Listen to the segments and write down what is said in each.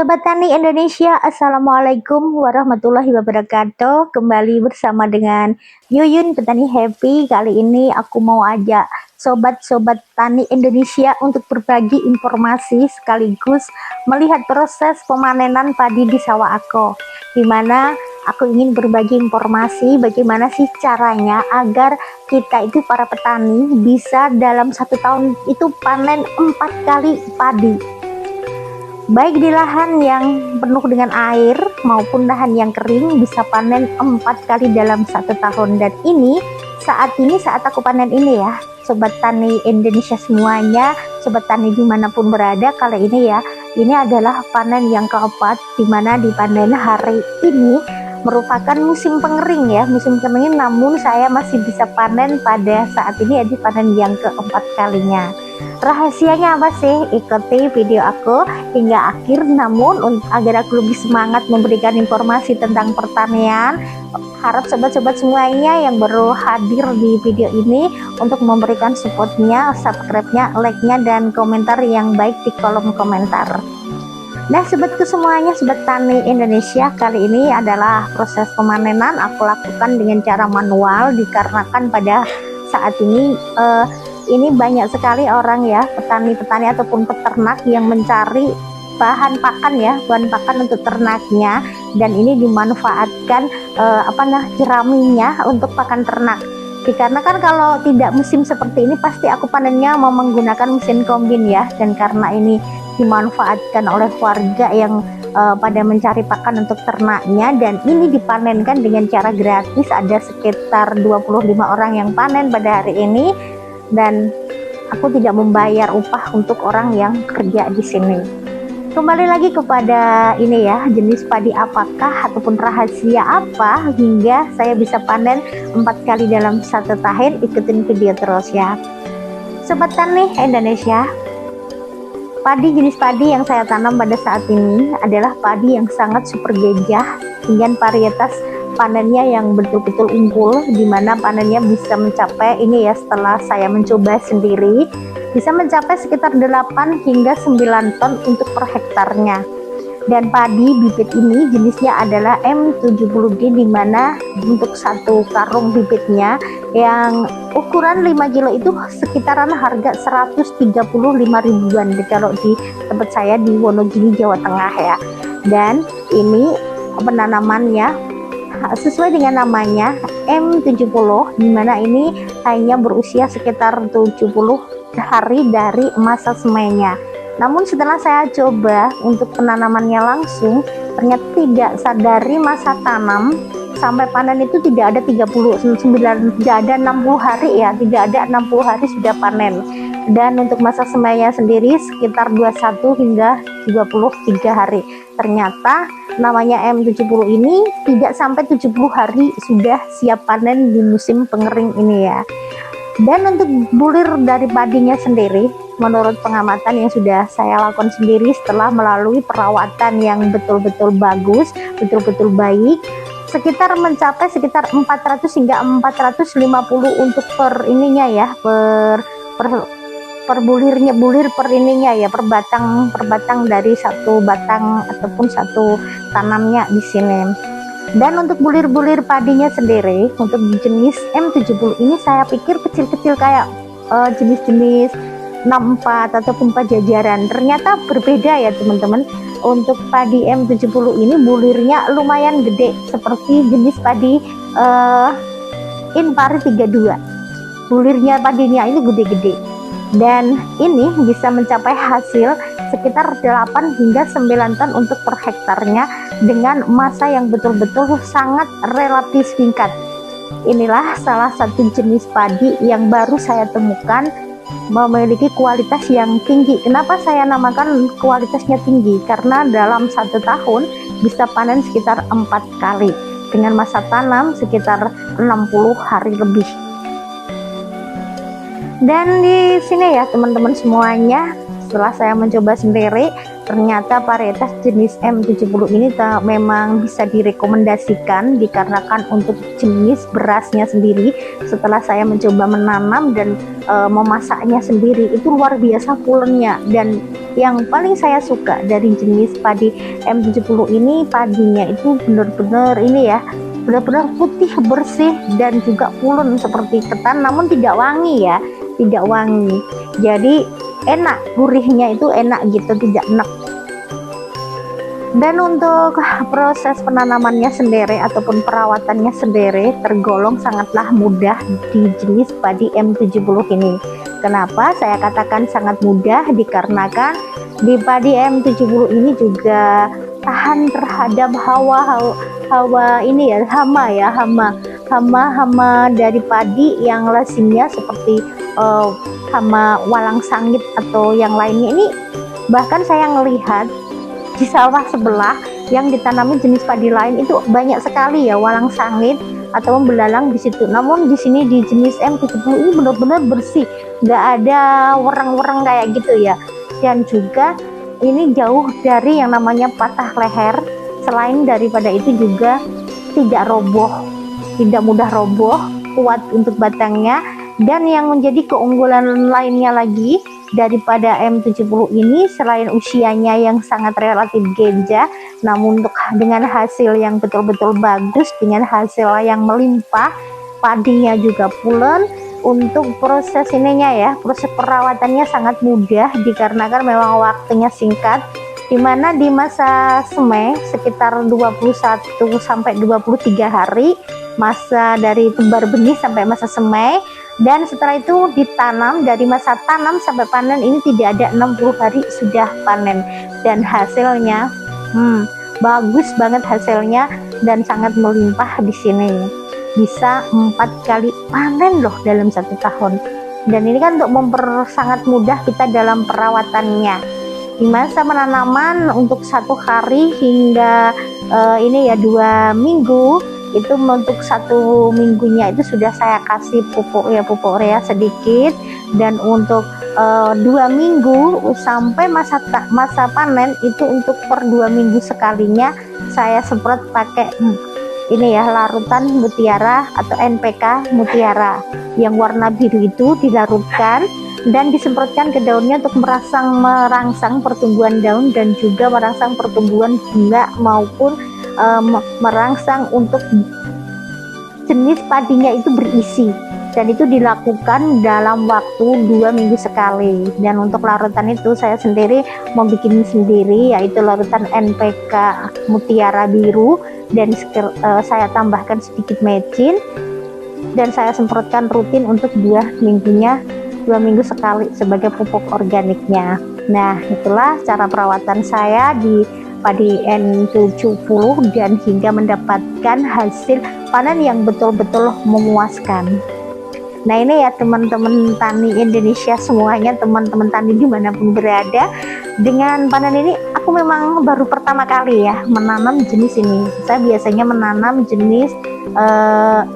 Sobat Tani Indonesia, Assalamualaikum warahmatullahi wabarakatuh. Kembali bersama dengan Yuyun Petani Happy. Kali ini aku mau ajak sobat-sobat Tani Indonesia untuk berbagi informasi sekaligus melihat proses pemanenan padi di sawah aku, dimana aku ingin berbagi informasi bagaimana sih caranya agar kita itu para petani bisa dalam 1 tahun itu panen 4 kali padi, baik di lahan yang penuh dengan air maupun lahan yang kering, bisa panen 4 kali dalam 1 tahun. Dan ini saat aku panen ini ya, sobat tani Indonesia semuanya, sobat tani dimanapun berada, kali ini ya, ini adalah panen yang keempat, dimana dipanen hari ini merupakan musim pengering ya, musim kering, namun saya masih bisa panen pada saat ini, jadi panen yang keempat kalinya. Rahasianya apa sih? Ikuti video aku hingga akhir. Namun agar aku lebih semangat memberikan informasi tentang pertanian, harap sobat-sobat semuanya yang baru hadir di video ini untuk memberikan supportnya, subscribe-nya, like-nya, dan komentar yang baik di kolom komentar. Nah sobatku semuanya, sobat tani Indonesia, kali ini adalah proses pemanenan aku lakukan dengan cara manual, dikarenakan pada saat ini banyak sekali orang ya, petani-petani ataupun peternak yang mencari bahan pakan untuk ternaknya, dan ini dimanfaatkan jeraminya untuk pakan ternak. Dikarenakan kalau tidak musim seperti ini pasti aku panennya mau menggunakan mesin kombin ya, dan karena ini dimanfaatkan oleh warga yang pada mencari pakan untuk ternaknya, dan ini dipanenkan dengan cara gratis. Ada sekitar 25 orang yang panen pada hari ini, dan aku tidak membayar upah untuk orang yang kerja di sini. Kembali lagi kepada ini ya, jenis padi apakah ataupun rahasia apa hingga saya bisa panen 4 kali dalam 1 tahun. Ikutin video terus ya sobat tani Indonesia. Jenis padi yang saya tanam pada saat ini adalah padi yang sangat super gajah dengan varietas panennya yang betul-betul unggul, dimana panennya bisa mencapai ini ya, setelah saya mencoba sendiri, bisa mencapai sekitar 8 hingga 9 ton untuk per hektarnya. Dan padi bibit ini jenisnya adalah M70G, dimana untuk satu karung bibitnya yang ukuran 5 kilo itu sekitaran harga 135 ribuan kalau di tempat saya di Wonogiri, Jawa Tengah ya. Dan ini penanamannya sesuai dengan namanya M70, dimana ini hanya berusia sekitar 70 hari dari masa semainya. Namun setelah saya coba untuk penanamannya langsung, ternyata tidak sadari masa tanam sampai panen itu tidak ada 39, tidak ada 60 hari ya, tidak ada 60 hari sudah panen. Dan untuk masa semainya sendiri sekitar 21 hingga 23 hari. Ternyata namanya M70 ini tidak sampai 70 hari sudah siap panen di musim pengering ini ya. Dan untuk bulir dari padinya sendiri, menurut pengamatan yang sudah saya lakukan sendiri setelah melalui perawatan yang betul-betul bagus, betul-betul baik, sekitar mencapai sekitar 400 hingga 450 untuk per ininya ya, per bulirnya, bulir per ininya ya, per batang dari satu batang ataupun satu tanamnya di sini. Dan untuk bulir-bulir padinya sendiri, untuk jenis M70 ini saya pikir kecil-kecil kayak jenis-jenis 64 ataupun pajajaran. Ternyata berbeda ya teman-teman. Untuk padi M70 ini bulirnya lumayan gede, seperti jenis padi Inpari 32. Bulirnya padinya ini gede-gede, dan ini bisa mencapai hasil sekitar 8 hingga 9 ton untuk per hektarnya dengan masa yang betul-betul sangat relatif singkat. Inilah salah satu jenis padi yang baru saya temukan memiliki kualitas yang tinggi. Kenapa saya namakan kualitasnya tinggi? Karena dalam 1 tahun bisa panen sekitar 4 kali dengan masa tanam sekitar 60 hari lebih. Dan di sini ya teman-teman semuanya, setelah saya mencoba sendiri, ternyata varietas jenis M70 ini memang bisa direkomendasikan dikarenakan untuk jenis berasnya sendiri. Setelah saya mencoba menanam dan memasaknya sendiri, itu luar biasa pulennya. Dan yang paling saya suka dari jenis padi M70 ini, padinya itu benar-benar ini ya, benar-benar putih bersih dan juga pulen seperti ketan, namun tidak wangi ya, tidak wangi. Jadi enak, gurihnya itu enak gitu, tidak enak. Dan untuk proses penanamannya sendiri ataupun perawatannya sendiri tergolong sangatlah mudah di jenis padi M70 ini. Kenapa saya katakan sangat mudah? Dikarenakan di padi M70 ini juga tahan terhadap hawa ini ya, hama dari padi yang lazimnya seperti hama walang sangit atau yang lainnya. Ini bahkan saya ngelihat di sawah sebelah yang ditanami jenis padi lain itu banyak sekali ya walang sangit atau belalang di situ. Namun di sini di jenis M70 ini benar-benar bersih, nggak ada wereng-wereng kayak gitu ya. Dan juga ini jauh dari yang namanya patah leher. Selain daripada itu juga tidak roboh, tidak mudah roboh, kuat untuk batangnya. Dan yang menjadi keunggulan lainnya lagi daripada M70 ini, selain usianya yang sangat relatif genja, namun dengan hasil yang betul-betul bagus, dengan hasil yang melimpah, padinya juga pulen. Untuk proses ininya ya, proses perawatannya sangat mudah dikarenakan memang waktunya singkat, dimana di masa semai sekitar 21 sampai 23 hari masa dari tebar benih sampai masa semai. Dan setelah itu ditanam, dari masa tanam sampai panen ini tidak ada 60 hari sudah panen. Dan hasilnya bagus banget hasilnya dan sangat melimpah di sini. Bisa 4 kali panen loh dalam 1 tahun. Dan ini kan untuk mempersangat mudah kita dalam perawatannya. Di masa menanaman untuk 1 hari hingga ini ya 2 minggu, itu untuk 1 minggunya itu sudah saya kasih pupuk urea sedikit. Dan untuk 2 minggu sampai masa panen itu untuk per 2 minggu sekalinya saya semprot pakai ini ya, larutan mutiara atau NPK mutiara yang warna biru itu dilarutkan dan disemprotkan ke daunnya untuk merangsang pertumbuhan daun dan juga merangsang pertumbuhan bunga maupun merangsang untuk jenis padinya itu berisi. Dan itu dilakukan dalam waktu 2 minggu sekali. Dan untuk larutan itu saya sendiri membuat sendiri, yaitu larutan NPK mutiara biru, dan saya tambahkan sedikit mecin dan saya semprotkan rutin untuk 2 minggu sekali sebagai pupuk organiknya. Nah, itulah cara perawatan saya di padi N70 dan hingga mendapatkan hasil panen yang betul-betul memuaskan. Nah, ini ya teman-teman tani Indonesia semuanya, teman-teman tani dimanapun berada, dengan panen ini aku memang baru pertama kali ya menanam jenis ini. Saya biasanya menanam jenis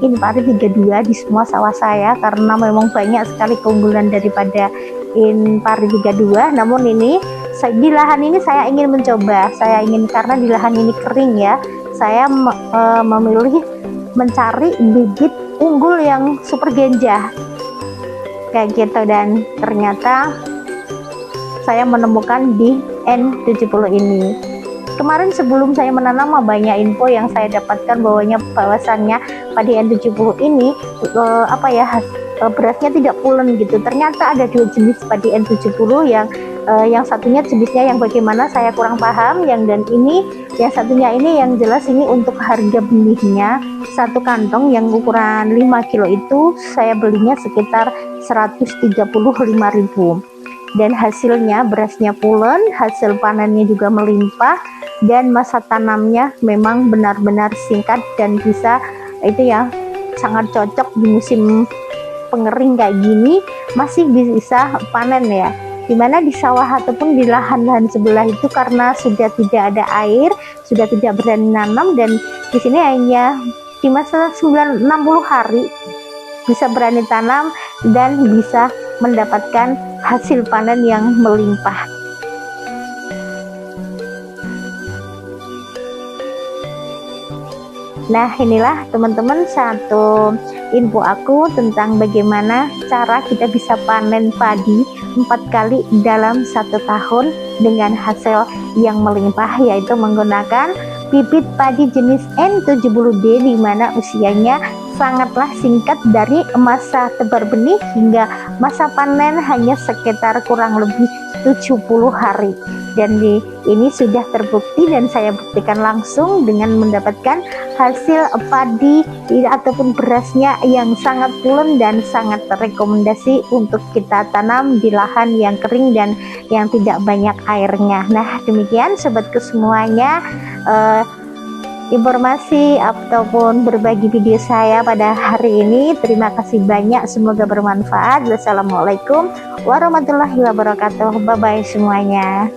Inpari 32 di semua sawah saya karena memang banyak sekali keunggulan daripada Inpari 32. Namun ini di lahan ini saya ingin mencoba, karena di lahan ini kering ya, saya memilih mencari bibit unggul yang super genja kayak gitu. Dan ternyata saya menemukan di N70 ini. Kemarin sebelum saya menanam banyak info yang saya dapatkan bahwasannya padi N70 ini berasnya tidak pulen gitu. Ternyata ada 2 jenis padi N70 yang satunya jenisnya yang bagaimana saya kurang paham, yang satunya ini yang jelas ini untuk harga benihnya 1 kantong yang ukuran 5 kilo itu saya belinya sekitar 135.000. Dan hasilnya berasnya pulen, hasil panennya juga melimpah, dan masa tanamnya memang benar-benar singkat dan bisa itu ya, sangat cocok di musim pengering kayak gini masih bisa panen ya. Dimana di sawah ataupun di lahan-lahan sebelah itu karena sudah tidak ada air, sudah tidak berani nanam, dan di sini hanya di masa 60 hari bisa berani tanam dan bisa mendapatkan hasil panen yang melimpah. Nah, inilah teman-teman satu info aku tentang bagaimana cara kita bisa panen padi 4 kali dalam 1 tahun dengan hasil yang melimpah, yaitu menggunakan bibit padi jenis N70D di mana usianya sangatlah singkat, dari masa tebar benih hingga masa panen hanya sekitar kurang lebih 70 hari. Dan ini sudah terbukti dan saya buktikan langsung dengan mendapatkan hasil padi ataupun berasnya yang sangat pulen dan sangat rekomendasi untuk kita tanam di lahan yang kering dan yang tidak banyak airnya. Nah, demikian sobatku semuanya, informasi ataupun berbagi video saya pada hari ini. Terima kasih banyak, semoga bermanfaat. Wassalamualaikum warahmatullahi wabarakatuh. Bye bye semuanya.